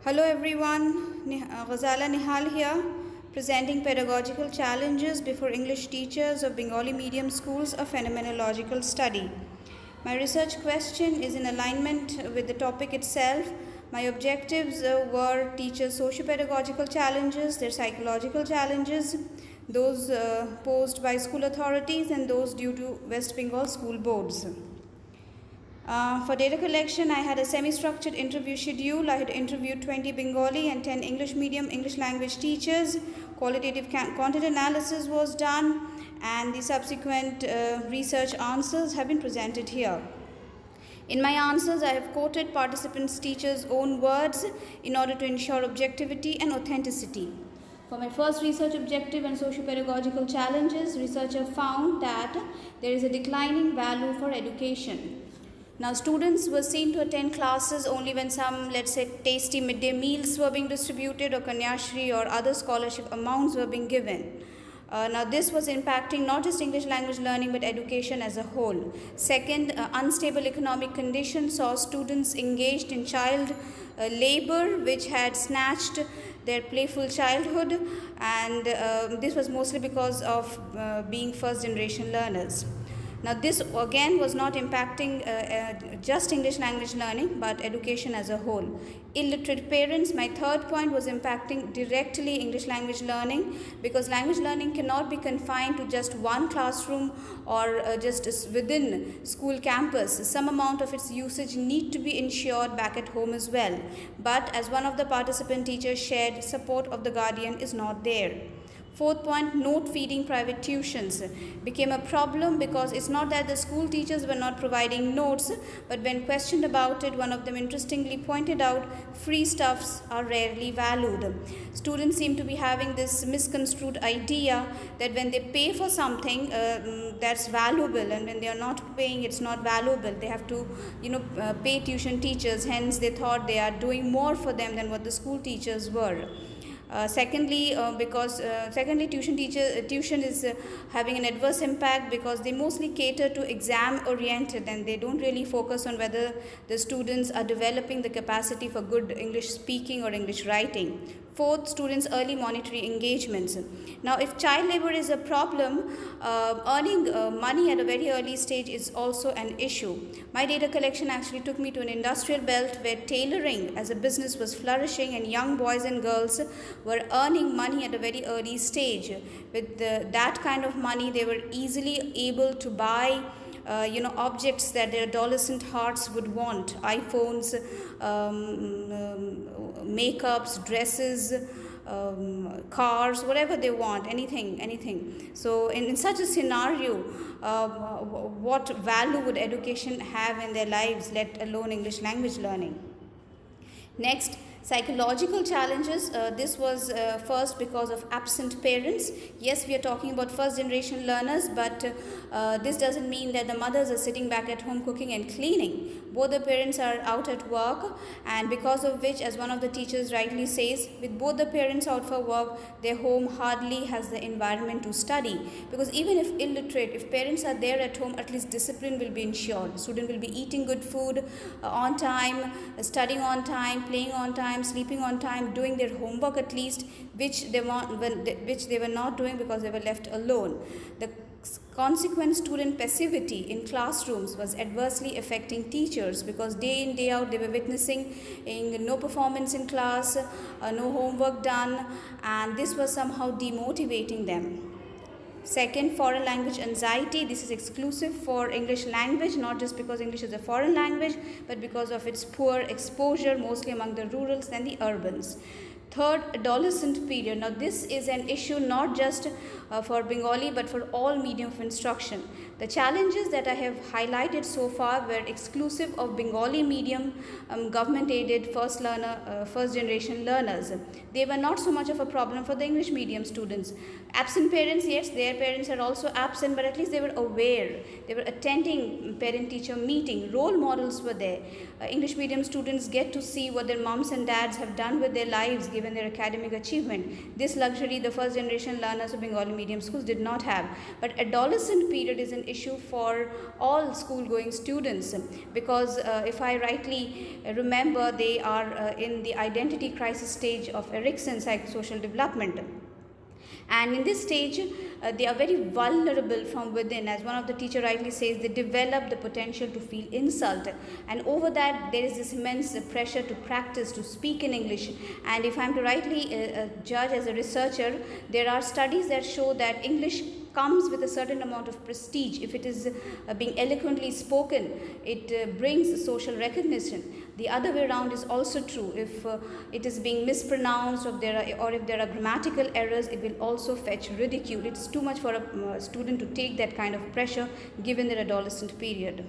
Hello everyone, Ghazala Nehal here, presenting Pedagogical Challenges before English Teachers of Bengali Medium Schools, a phenomenological study. My research question is in alignment with the topic itself. My objectives were teachers' socio-pedagogical challenges, their psychological challenges, those posed by school authorities and those due to West Bengal school boards. For data collection, I had a semi-structured interview schedule. I had interviewed 20 Bengali and 10 English medium English language teachers. Qualitative content analysis was done, and the subsequent research answers have been presented here. In my answers, I have quoted participants' teachers' own words in order to ensure objectivity and authenticity. For my first research objective and socio-pedagogical challenges, researcher found that there is a declining value for education. Now, students were seen to attend classes only when some, let's say, tasty midday meals were being distributed or Kanyashri or other scholarship amounts were being given. Now, this was impacting not just English language learning but education as a whole. Second, unstable economic conditions saw students engaged in child labor, which had snatched their playful childhood, and this was mostly because of being first generation learners. Now, this again was not impacting just English language learning but education as a whole. Illiterate parents, my third point, was impacting directly English language learning, because language learning cannot be confined to just one classroom or just within school campus. Some amount of its usage need to be ensured back at home as well. But as one of the participant teachers shared, support of the guardian is not there. Fourth point, note feeding private tuitions became a problem, because it's not that the school teachers were not providing notes, but when questioned about it, one of them interestingly pointed out free stuffs are rarely valued. Students seem to be having this misconstrued idea that when they pay for something, that's valuable, and when they are not paying, it's not valuable. They have to, pay tuition teachers. Hence, they thought they are doing more for them than what the school teachers were. Secondly, tuition is having an adverse impact because they mostly cater to exam oriented, and they don't really focus on whether the students are developing the capacity for good English speaking or English writing. Fourth, students' early monetary engagements. Now, if child labor is a problem, earning money at a very early stage is also an issue. My data collection actually took me to an industrial belt where tailoring as a business was flourishing, and young boys and girls were earning money at a very early stage. With that kind of money, they were easily able to buy objects that their adolescent hearts would want: iPhones, makeups, dresses, cars, whatever they want, anything. So in such a scenario, what value would education have in their lives, let alone English language learning? Next, psychological challenges. This was first because of absent parents. Yes, we are talking about first generation learners, but this doesn't mean that the mothers are sitting back at home cooking and cleaning. Both the parents are out at work, and because of which, as one of the teachers rightly says, with both the parents out for work, their home hardly has the environment to study. Because even if illiterate, if parents are there at home, at least discipline will be ensured. Student will be eating good food on time, studying on time, playing on time, sleeping on time, doing their homework at least, which they were not doing because they were left alone. The consequent student passivity in classrooms was adversely affecting teachers, because day in day out they were witnessing no performance in class, no homework done, and this was somehow demotivating them. Second, foreign language anxiety. This is exclusive for English language, not just because English is a foreign language, but because of its poor exposure, mostly among the rurals and the urbans. Third, adolescent period. Now, this is an issue not just for Bengali but for all medium of instruction. The challenges that I have highlighted so far were exclusive of Bengali medium government-aided first generation learners. They were not so much of a problem for the English medium students. Absent parents, yes, their parents are also absent, but at least they were aware. They were attending parent-teacher meeting. Role models were there. English medium students get to see what their moms and dads have done with their lives, given given their academic achievement. This luxury the first generation learners of Bengali medium schools did not have. But adolescent period is an issue for all school going students, because if I rightly remember, they are in the identity crisis stage of Erikson's psychosocial development. And in this stage, they are very vulnerable from within. As one of the teacher rightly says, they develop the potential to feel insult. And over that, there is this immense pressure to practice, to speak in English. And if I am to rightly judge as a researcher, there are studies that show that English comes with a certain amount of prestige. If it is being eloquently spoken, it brings social recognition. The other way around is also true. If it is being mispronounced, or if there are grammatical errors, it will also fetch ridicule. It's too much for a student to take that kind of pressure given their adolescent period.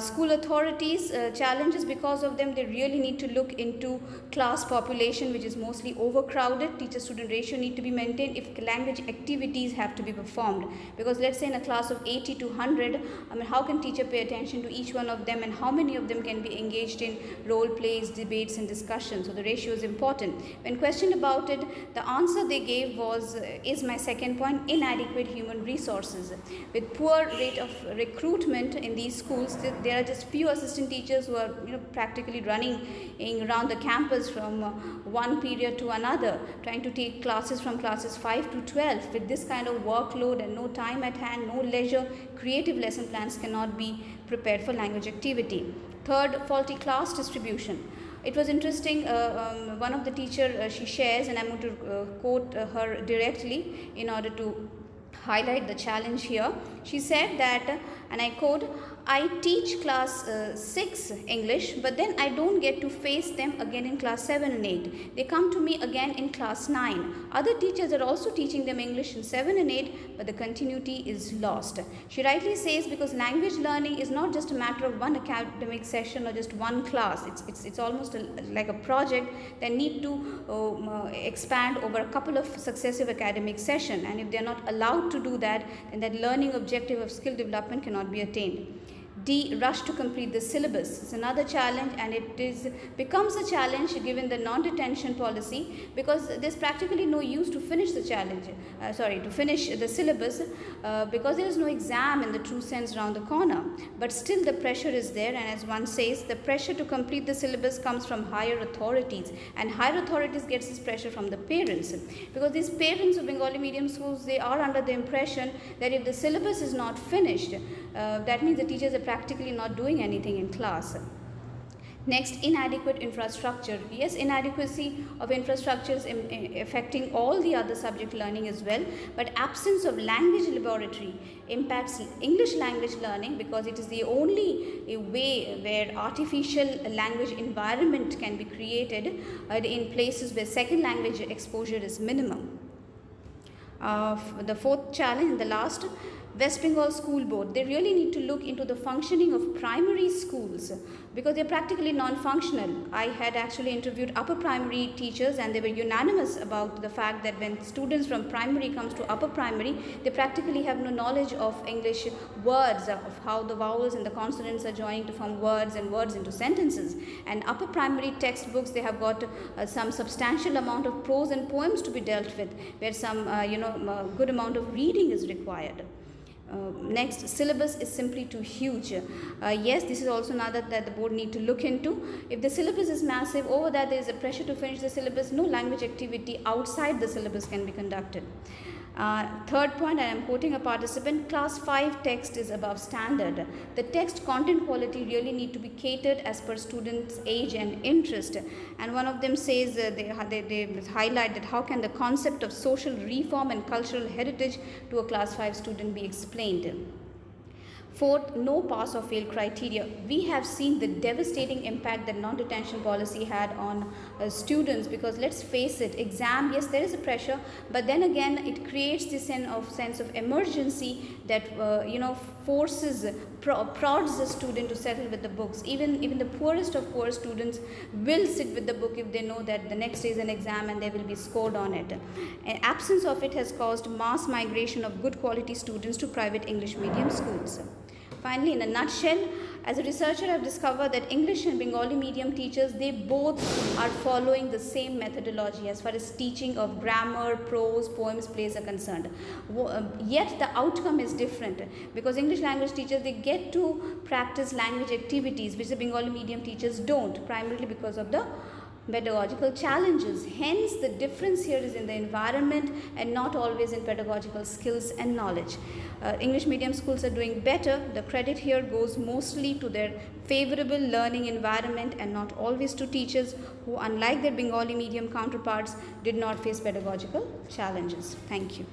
School authorities challenges because of them. They really need to look into class population, which is mostly overcrowded. Teacher-student ratio need to be maintained if language activities have to be performed, because let's say in a class of 80 to 100, how can teacher pay attention to each one of them, and how many of them can be engaged in role plays, debates and discussions? So the ratio is important. When questioned about it, the answer they gave was is my second point: inadequate human resources. With poor rate of recruitment in these schools, there are just few assistant teachers who are practically running around the campus from one period to another, trying to take classes from classes 5 to 12. With this kind of workload and no time at hand, no leisure, creative lesson plans cannot be prepared for language activity. Third, faulty class distribution. It was interesting, one of the teacher she shares, and I'm going to quote her directly in order to highlight the challenge here. She said that, and I quote, "I teach class 6 English, but then I don't get to face them again in class 7 and 8. They come to me again in class 9. Other teachers are also teaching them English in 7 and 8, but the continuity is lost." She rightly says, because language learning is not just a matter of one academic session or just one class. It's almost like a project that need to expand over a couple of successive academic sessions. And if they are not allowed to do that, then that learning objective of skill development cannot be attained. D, rush to complete the syllabus. It's another challenge, and it becomes a challenge given the non-detention policy, because there's practically no use to finish the to finish the syllabus, because there is no exam in the true sense around the corner. But still the pressure is there, and as one says, the pressure to complete the syllabus comes from higher authorities, and higher authorities gets this pressure from the parents, because these parents of Bengali medium schools, they are under the impression that if the syllabus is not finished, that means the teachers are practically not doing anything in class. Next, inadequate infrastructure. Yes, inadequacy of infrastructure is affecting all the other subject learning as well, but absence of language laboratory impacts English language learning, because it is the only way where artificial language environment can be created in places where second language exposure is minimum. The fourth challenge, the last, West Bengal School Board, they really need to look into the functioning of primary schools, because they're practically non-functional. I had actually interviewed upper primary teachers, and they were unanimous about the fact that when students from primary comes to upper primary, they practically have no knowledge of English words, of how the vowels and the consonants are joining to form words and words into sentences. And upper primary textbooks, they have got some substantial amount of prose and poems to be dealt with, where some good amount of reading is required. Next, syllabus is simply too huge. Yes, this is also another that the board need to look into. If the syllabus is massive, over that there is a pressure to finish the syllabus, no language activity outside the syllabus can be conducted. Third point, and I am quoting a participant, class 5 text is above standard. The text content quality really need to be catered as per students' age and interest. And one of them says, they highlight that how can the concept of social reform and cultural heritage to a class 5 student be explained. Fourth, no pass or fail criteria. We have seen the devastating impact that non-detention policy had on students, because let's face it, exam, yes, there is a pressure, but then again it creates this sense of emergency that forces, prods the student to settle with the books. Even the poorest of poor students will sit with the book if they know that the next day is an exam and they will be scored on it. An absence of it has caused mass migration of good quality students to private English medium schools. Finally, in a nutshell, as a researcher, I have discovered that English and Bengali medium teachers, they both are following the same methodology as far as teaching of grammar, prose, poems, plays are concerned. Yet the outcome is different, because English language teachers, they get to practice language activities which the Bengali medium teachers don't, primarily because of the pedagogical challenges. Hence, the difference here is in the environment and not always in pedagogical skills and knowledge. English medium schools are doing better. The credit here goes mostly to their favorable learning environment and not always to teachers who, unlike their Bengali medium counterparts, did not face pedagogical challenges. Thank you.